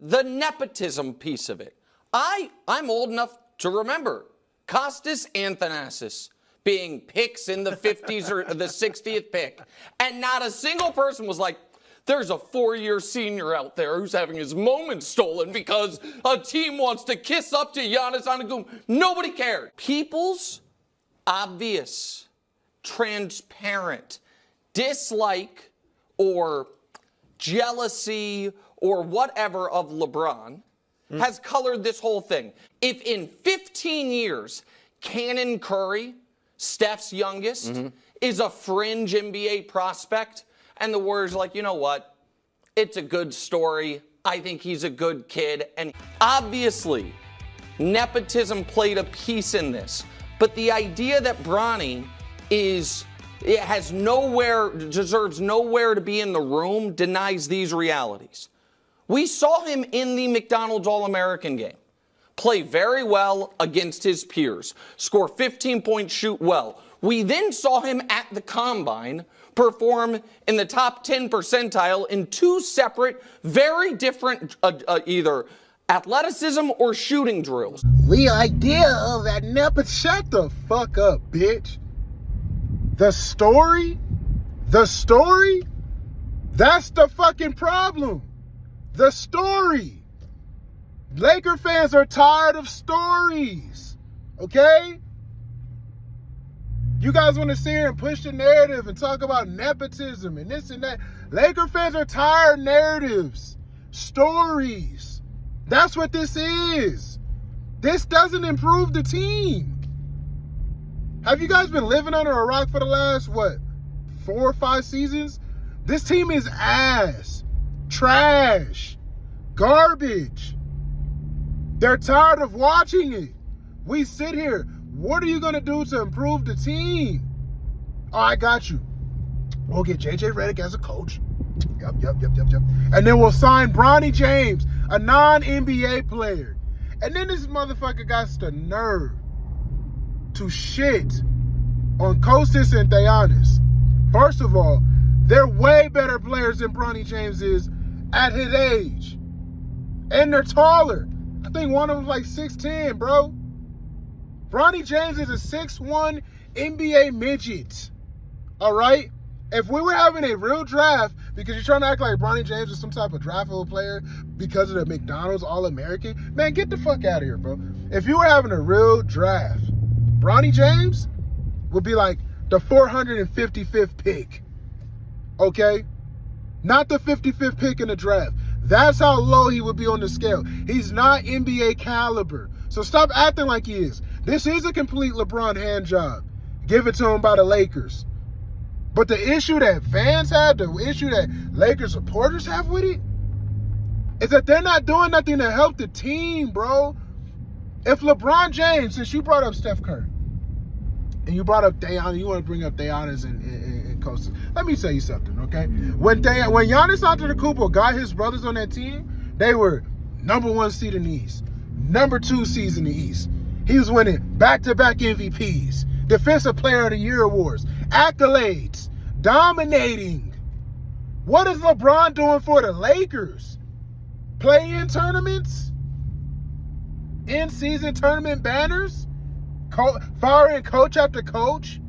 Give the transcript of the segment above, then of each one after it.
The nepotism piece of it. I'm old enough to remember Costas Athanasiou being picks in the 50s or the 60th pick, and not a single person was like, there's a 4-year senior out there who's having his moment stolen because a team wants to kiss up to Giannis Antetokounmpo. Nobody cared. People's obvious, transparent dislike or jealousy or whatever of LeBron has colored this whole thing. If in 15 years, Cannon Curry, Steph's youngest, is a fringe NBA prospect, and the Warriors are like, you know what? It's a good story. I think he's a good kid. And obviously, nepotism played a piece in this. But the idea that Bronny deserves nowhere to be in the room denies these realities. We saw him in the McDonald's All-American game play very well against his peers, score 15 points, shoot well. We then saw him at the Combine perform in the top 10 percentile in 2 separate, very different either athleticism or shooting drills. The idea of that shut the fuck up, bitch. The story, that's the fucking problem. The story. Laker fans are tired of stories, okay? You guys want to sit here and push the narrative and talk about nepotism and this and that. Laker fans are tired of narratives, stories. That's what this is. This doesn't improve the team. Have you guys been living under a rock for the last, 4 or 5 seasons? This team is ass, trash, garbage. They're tired of watching it. We sit here. What are you going to do to improve the team? Oh, I got you. We'll get J.J. Redick as a coach. Yep. And then we'll sign Bronny James, a non-NBA player. And then this motherfucker got the nerve to shit on Costas and Giannis. First of all, they're way better players than Bronny James is at his age. And they're taller. I think one of them's like 6'10", bro. Bronny James is a 6'1" NBA midget. All right? If we were having a real draft, because you're trying to act like Bronny James is some type of draftable player because of the McDonald's All-American, man, get the fuck out of here, bro. If you were having a real draft, Bronny James would be like the 455th pick. Okay? Not the 55th pick in the draft. That's how low he would be on the scale. He's not NBA caliber. So stop acting like he is. This is a complete LeBron hand job. Give it to him by the Lakers. But the issue that fans have, the issue that Lakers supporters have with it, is that they're not doing nothing to help the team, bro. If LeBron James, since you brought up Steph Curry, and you brought up Giannis, you want to bring up Giannis and Costas. Let me tell you something, okay? When Giannis Antetokounmpo got his brothers on that team, they were number 1 seed in the East, number 2 seeds in the East. He was winning back-to-back MVPs, Defensive Player of the Year awards, accolades, dominating. What is LeBron doing for the Lakers? Play-in tournaments? In-season tournament banners? Firing coach after coach?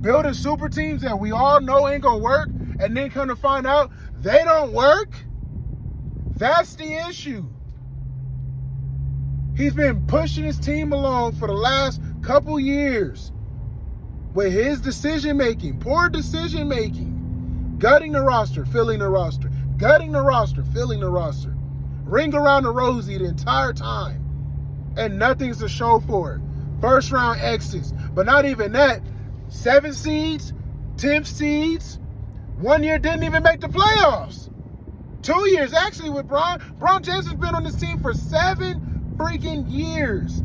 Building super teams that we all know ain't gonna work, and then come to find out they don't work? That's the issue. He's been pushing his team along for the last couple years with his decision-making, poor decision-making, gutting the roster, filling the roster, gutting the roster, filling the roster, ring around the rosy the entire time, and nothing's to show for it. First-round exits, but not even that. 7 seeds, 10th seeds. 1 year didn't even make the playoffs. 2 years, actually, with Bron James has been on this team for 7 freaking years.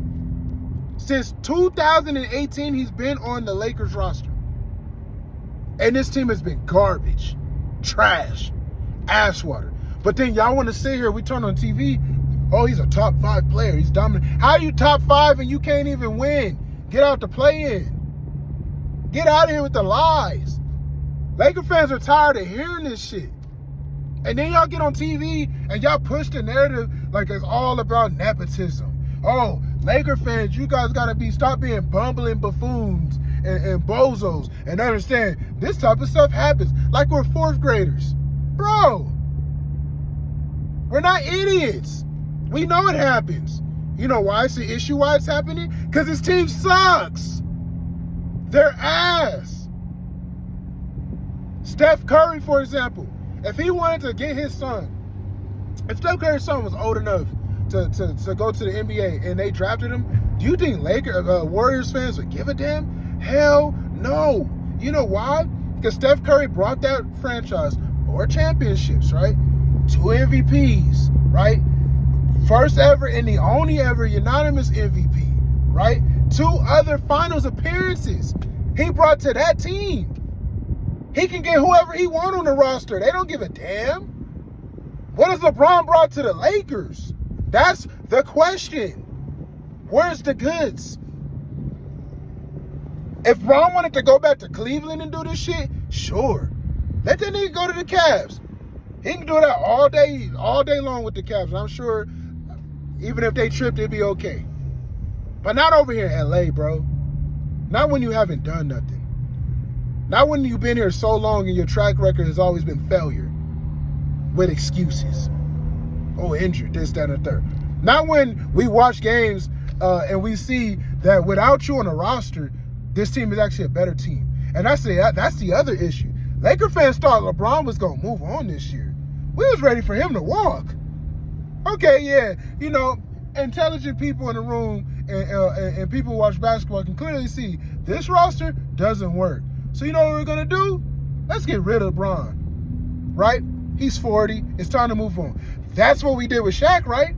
Since 2018, he's been on the Lakers roster. And this team has been garbage, trash, ass water. But then y'all want to sit here, we turn on TV, oh, he's a top 5 player, he's dominant. How are you top 5 and you can't even win? Get out the play-in. Get out of here with the lies. Laker fans are tired of hearing this shit. And then y'all get on TV and y'all push the narrative like it's all about nepotism. Oh, Laker fans, you guys gotta stop being bumbling buffoons and bozos and understand this type of stuff happens. Like we're fourth graders. Bro, we're not idiots. We know it happens. You know why it's the issue, why it's happening? Because his team sucks. They're ass. Steph Curry, for example, if he wanted to get his son, if Steph Curry's son was old enough to go to the NBA and they drafted him, do you think Warriors fans would give a damn? Hell no. You know why? Because Steph Curry brought that franchise 4 championships, right? 2 MVPs, right? First ever and the only ever unanimous MVP, right? 2 other finals appearances he brought to that team. He can get whoever he wants on the roster. They don't give a damn. What has LeBron brought to the Lakers? That's the question. Where's the goods? If Bron wanted to go back to Cleveland and do this shit, sure. Let that nigga go to the Cavs. He can do that all day long with the Cavs. And I'm sure even if they tripped, it'd be okay. But not over here in LA, bro. Not when you haven't done nothing. Not when you've been here so long and your track record has always been failure with excuses. Oh, injured, this, that, and the third. Not when we watch games and we see that without you on the roster, this team is actually a better team. And that's the other issue. Laker fans thought LeBron was going to move on this year. We was ready for him to walk. Okay, yeah, you know, intelligent people in the room and people who watch basketball can clearly see this roster doesn't work. So you know what we're going to do? Let's get rid of LeBron, right? He's 40. It's time to move on. That's what we did with Shaq, right?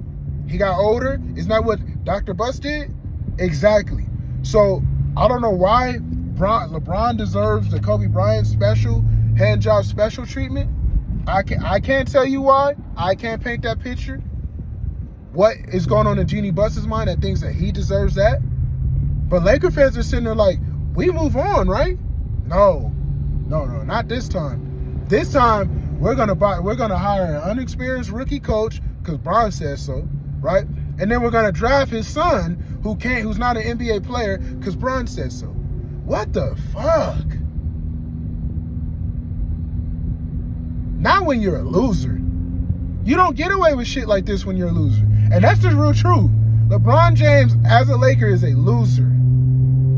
He got older. Isn't that what Dr. Bus did? Exactly. So I don't know why LeBron deserves the Kobe Bryant special, hand job special treatment. I can't tell you why. I can't paint that picture. What is going on in Jeannie Buss's mind that thinks that he deserves that? But Laker fans are sitting there like, we move on, right? No, not this time. This time we're gonna hire an unexperienced rookie coach because Bron says so, right? And then we're gonna draft his son who's not an NBA player because Bron says so. What the fuck? Not when you're a loser. You don't get away with shit like this when you're a loser. And that's the real truth. LeBron James, as a Laker, is a loser.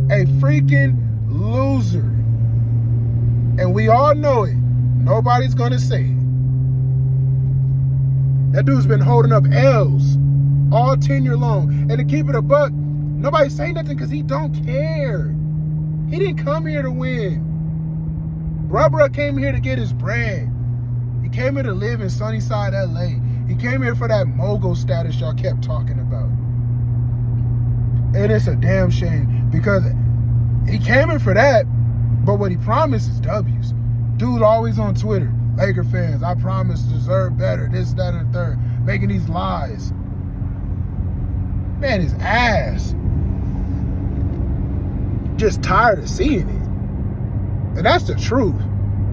A freaking loser. And we all know it. Nobody's going to say it. That dude's been holding up L's all tenure long. And to keep it a buck, nobody's saying nothing because he don't care. He didn't come here to win. Bruh came here to get his bread. He came here to live in Sunnyside, LA. He came here for that mogul status y'all kept talking about. And it's a damn shame because he came in for that, but what he promised is W's. Dude always on Twitter, Laker fans, I promise deserve better, this, that, and the third, making these lies. Man, his ass. Just tired of seeing it. And that's the truth.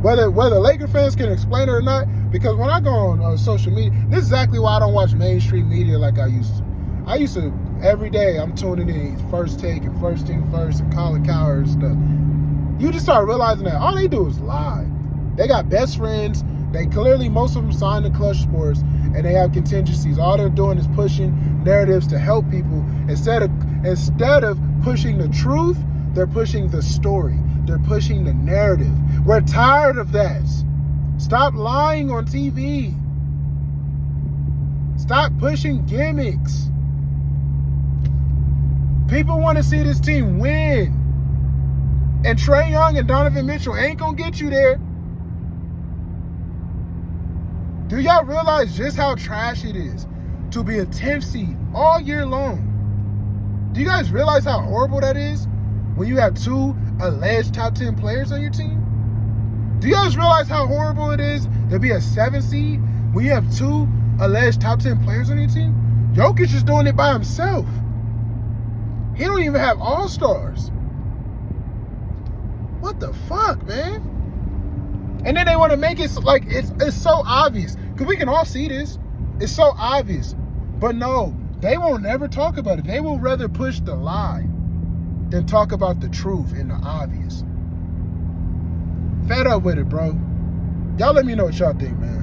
Whether Laker fans can explain it or not, because when I go on social media, this is exactly why I don't watch mainstream media like I used to. I used to, every day, I'm tuning in First Take and First Thing First and Colin Cowherd and stuff. You just start realizing that all they do is lie. They got best friends. They clearly, most of them signed to Clutch Sports, and they have contingencies. All they're doing is pushing narratives to help people. Instead of pushing the truth, they're pushing the story. They're pushing the narrative. We're tired of that. Stop lying on TV. Stop pushing gimmicks. People want to see this team win. And Trae Young and Donovan Mitchell ain't going to get you there. Do y'all realize just how trash it is to be a 10th seed all year long? Do you guys realize how horrible that is when you have 2 alleged top 10 players on your team? Do you guys realize how horrible it is to be a 7th seed when you have 2 alleged top 10 players on your team? Jokic is doing it by himself. He don't even have all-stars. What the fuck, man? And then they want to make it like it's so obvious. Because we can all see this. It's so obvious. But no, they won't never talk about it. They will rather push the lie than talk about the truth and the obvious. Fed up with it, bro. Y'all let me know what y'all think, man.